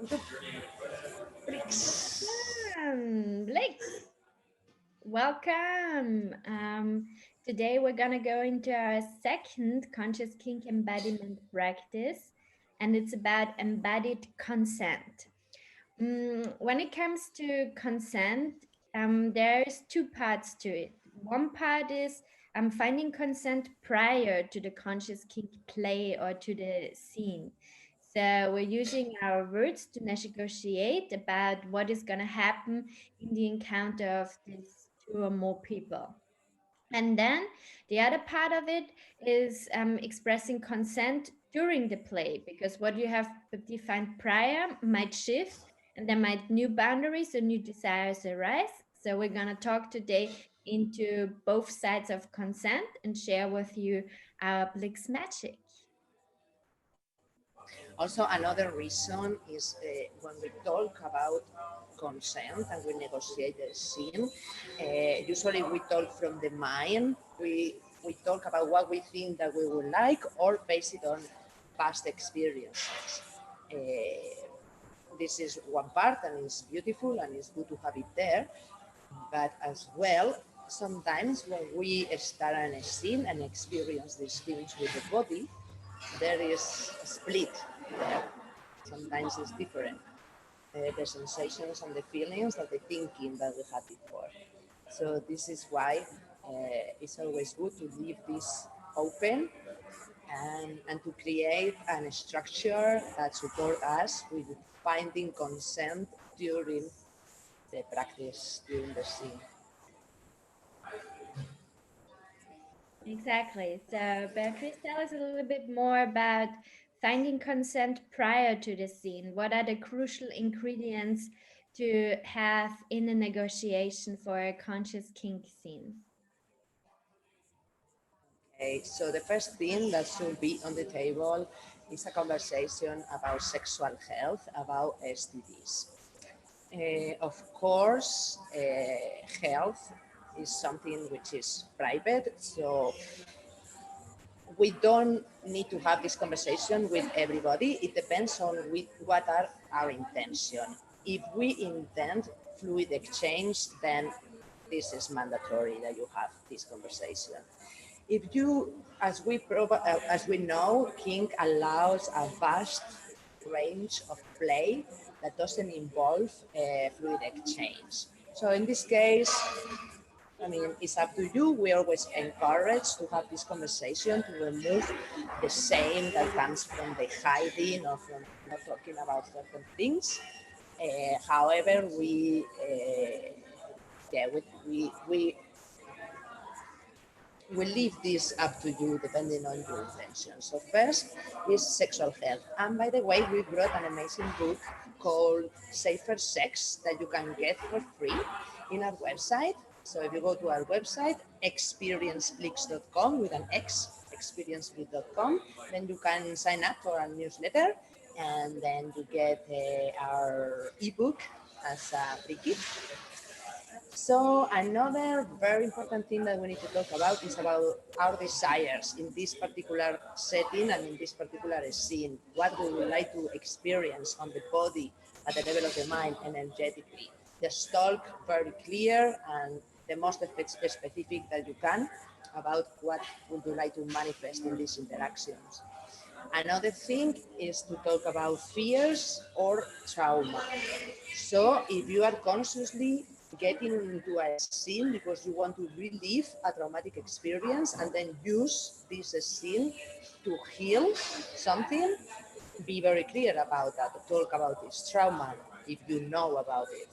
welcome to BliXX. BliXX, welcome. Today we're gonna go into our second Conscious Kink Embodiment Practice, and it's about embodied consent. When it comes to consent, there's two parts to it. One part is finding consent prior to the conscious kink play or to the scene. So we're using our words to negotiate about what is going to happen in the encounter of these two or more people. And then the other part of it is expressing consent during the play, because what you have defined prior might shift and there might new boundaries or new desires arise. So we're going to talk today into both sides of consent and share with you our BliXX magic. Also, another reason is when we talk about consent and we negotiate the scene, usually we talk from the mind. We talk about what we think that we would like or base it on past experiences. This is one part and it's beautiful and it's good to have it there. But as well, sometimes when we start a scene and experience these feelings with the body, there is a split there. Sometimes it's different. The sensations and the feelings and the thinking that we had before. So this is why it's always good to leave this open and to create a structure that support us with finding consent during the practice, during the scene. Exactly. So, Beatrice, tell us a little bit more about finding consent prior to the scene. What are the crucial ingredients to have in a negotiation for a conscious kink scene? Okay, so the first thing that should be on the table is a conversation about sexual health, about STDs. Of course, health is something which is private, so we don't need to have this conversation with everybody. It depends on what are our intention. If we intend fluid exchange, then this is mandatory that you have this conversation. If you, as we know, kink allows a vast range of play that doesn't involve fluid exchange. So in this case, I mean, it's up to you. We always encourage to have this conversation to remove the shame that comes from the hiding or from not talking about certain things. However, we leave this up to you depending on your intention. So first is sexual health. And by the way, we brought an amazing book called Safer Sex that you can get for free in our website. So if you go to our website, experienceblix.com with an X, experienceblix.com, then you can sign up for our newsletter and then you get our ebook as a free gift. So another very important thing that we need to talk about is about our desires in this particular setting and in this particular scene. What we would like to experience on the body, at the level of the mind, energetically. Just talk very clear and the most specific that you can about what would you like to manifest in these interactions. Another thing is to talk about fears or trauma. So if you are consciously getting into a scene because you want to relive a traumatic experience and then use this scene to heal something, be very clear about that. Talk about this trauma if you know about it.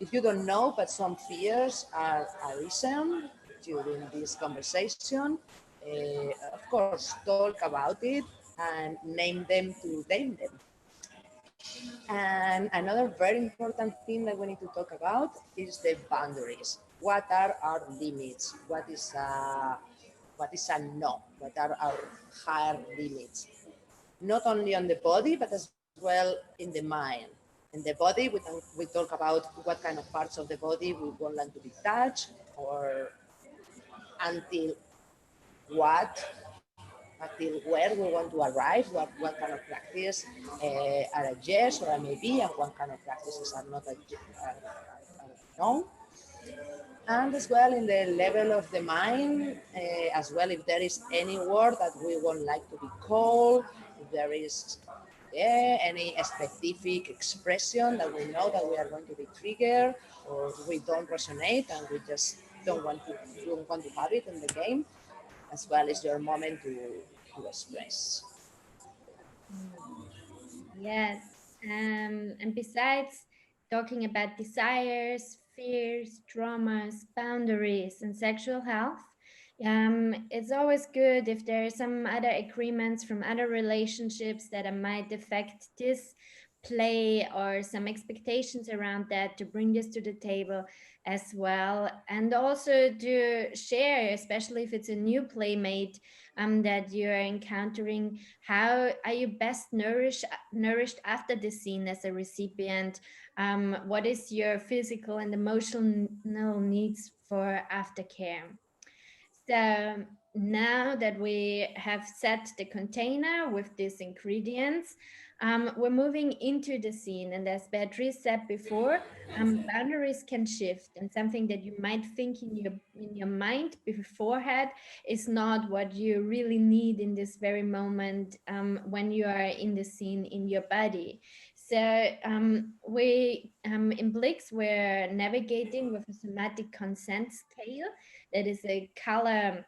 If you don't know, but some fears are arisen during this conversation, of course, talk about it and name them to name them. And another very important thing that we need to talk about is the boundaries. What are our limits? What is a no? What are our higher limits? Not only on the body, but as well in the mind. In the body, we talk about what kind of parts of the body we want them to be touched or until what. until where we want to arrive, what kind of practice are a yes or a maybe, and what kind of practices are not a no. And as well in the level of the mind, as well if there is any word that we would like to be called, if there is any specific expression that we know that we are going to be triggered or we don't resonate and we just don't want to have it in the game, as well as your moment to express. Mm. Yes. And besides talking about desires, fears, traumas, boundaries, and sexual health, it's always good if there are some other agreements from other relationships that might affect this play or some expectations around that to bring this to the table as well. And also to share, especially if it's a new playmate that you're encountering, how are you best nourished after the scene as a recipient? What is your physical and emotional needs for aftercare? So now that we have set the container with these ingredients, we're moving into the scene. And as Beatrice said before, boundaries can shift, and something that you might think in your mind beforehand is not what you really need in this very moment when you are in the scene in your body. So we in BliXX we're navigating with a somatic consent scale that is a color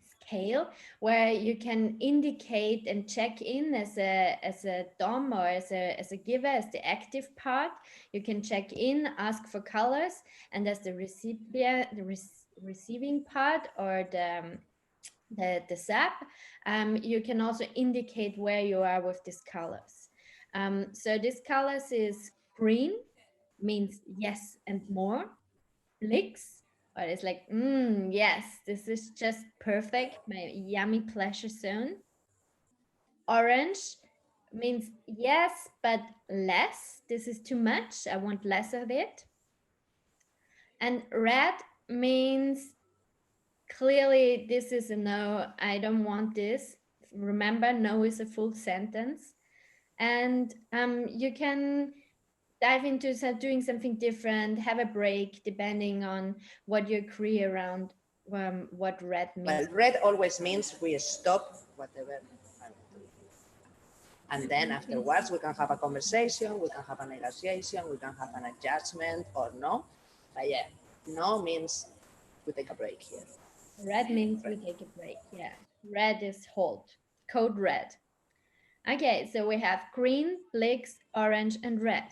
scale where you can indicate and check in as a dom or as a giver, as the active part. You can check in, ask for colors, and as the recipient, receiving part or the sap, you can also indicate where you are with these colors. So this colors is green, means yes and more. BliXX, but it's like, yes, this is just perfect, my yummy pleasure zone. Orange means yes, but less. This is too much. I want less of it. And red means clearly this is a no. I don't want this. Remember, no is a full sentence. And you can dive into doing something different, have a break, depending on what you agree around what red Well, means. red always means we stop whatever I'm doing. And then afterwards, we can have a conversation, we can have a negotiation, we can have an adjustment or no. But yeah, no means we take a break here. Red means Red. we take a break. Yeah. Red is hold. Code red. Okay, so we have green, BliXX, orange, and red.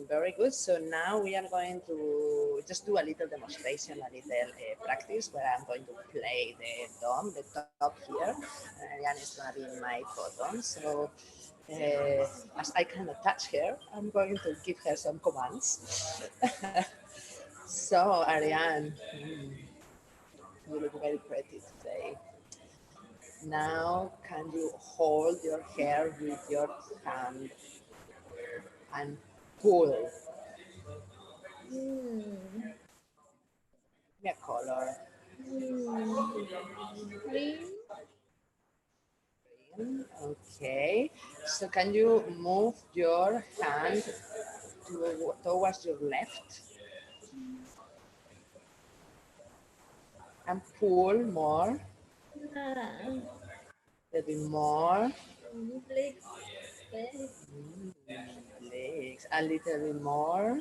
Very good. So now we are going to just do a little demonstration, a little practice where I'm going to play the dom, the top here. Ariane is going to be in my bottom. So as I cannot touch her, I'm going to give her some commands. So Ariane, you look very pretty today. Now, can you hold your hair with your hand and pull? Mm. Give me a color. Mm. Green. Okay. So can you move your hand towards your left and pull more, Ah. a little bit more, BliXX. BliXX. legs, a little bit more.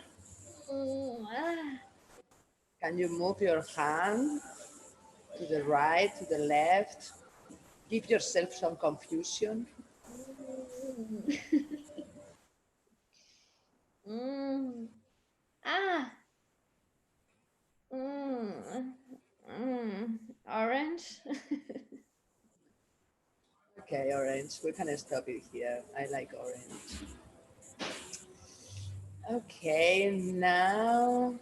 Ah. Can you move your hand to the right, to the left? Give yourself some confusion. Mm. Mm. Ah. Mm. Mm. Orange. Okay, orange. We can stop it here. I like orange. Okay, now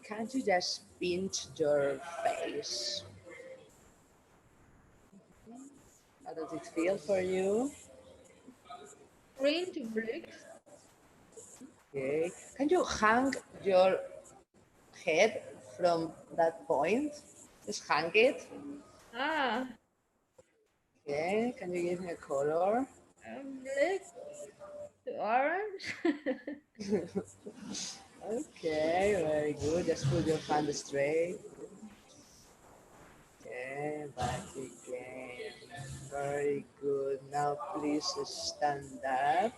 can you just pinch your face? How does it feel for you? Green to BliXX. Okay. Can you hang your head from that point? Just hang it. Ah. Okay, can you give me a color? Black to orange. Okay, very good. Just put your hand straight. Okay, back again. Very good. Now please stand up.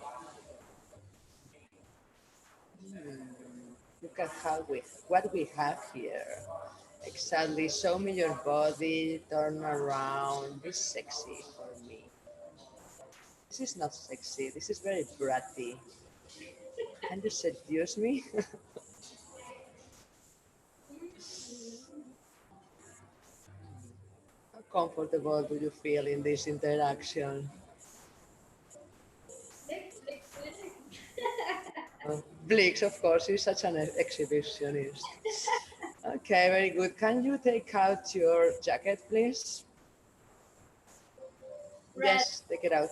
Look at what we have here. Exactly. Show me your body. Turn around. Be sexy for me. This is not sexy. This is very bratty. Can you seduce me? How comfortable do you feel in this interaction? Blick, blick, blick. BliXX, of course, is such an exhibitionist. Okay, very good. Can you take out your jacket, please? Red, Yes, take it out.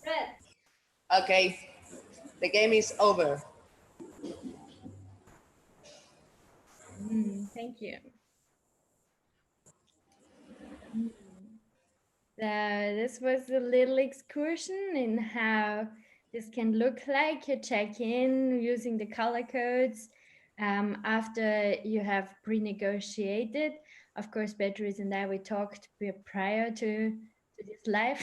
red. Okay, the game is over. Thank you. Mm. So this was a little excursion in how this can look like. You check in using the color codes after you have pre-negotiated. Of course, Beatrice and I, we talked prior to this live.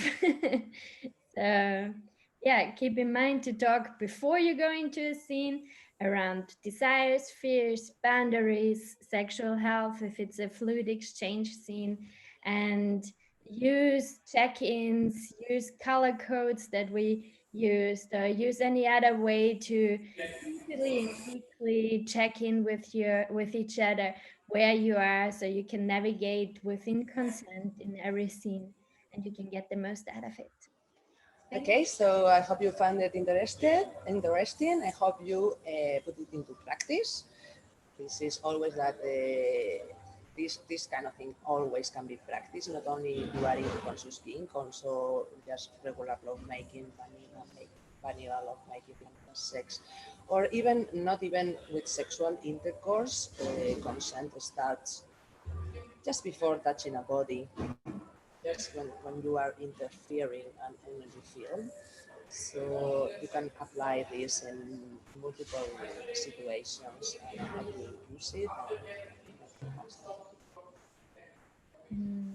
So yeah, keep in mind to talk before you go into a scene around desires, fears, boundaries, sexual health, if it's a fluid exchange scene, and use check-ins, use color codes that we used, use any other way to easily and quickly check in with each other where you are, so you can navigate within consent in every scene and you can get the most out of it. Thank Okay, so I hope you found it interesting. I hope you put it into practice. This is always that this kind of thing always can be practiced. Not only if you are into conscious kink, also just regular love making, vanilla love making, vanilla sex, or even not even with sexual intercourse. Consent starts just before touching a body, just when you are interfering an energy field. So you can apply this in multiple situations and how to use it. And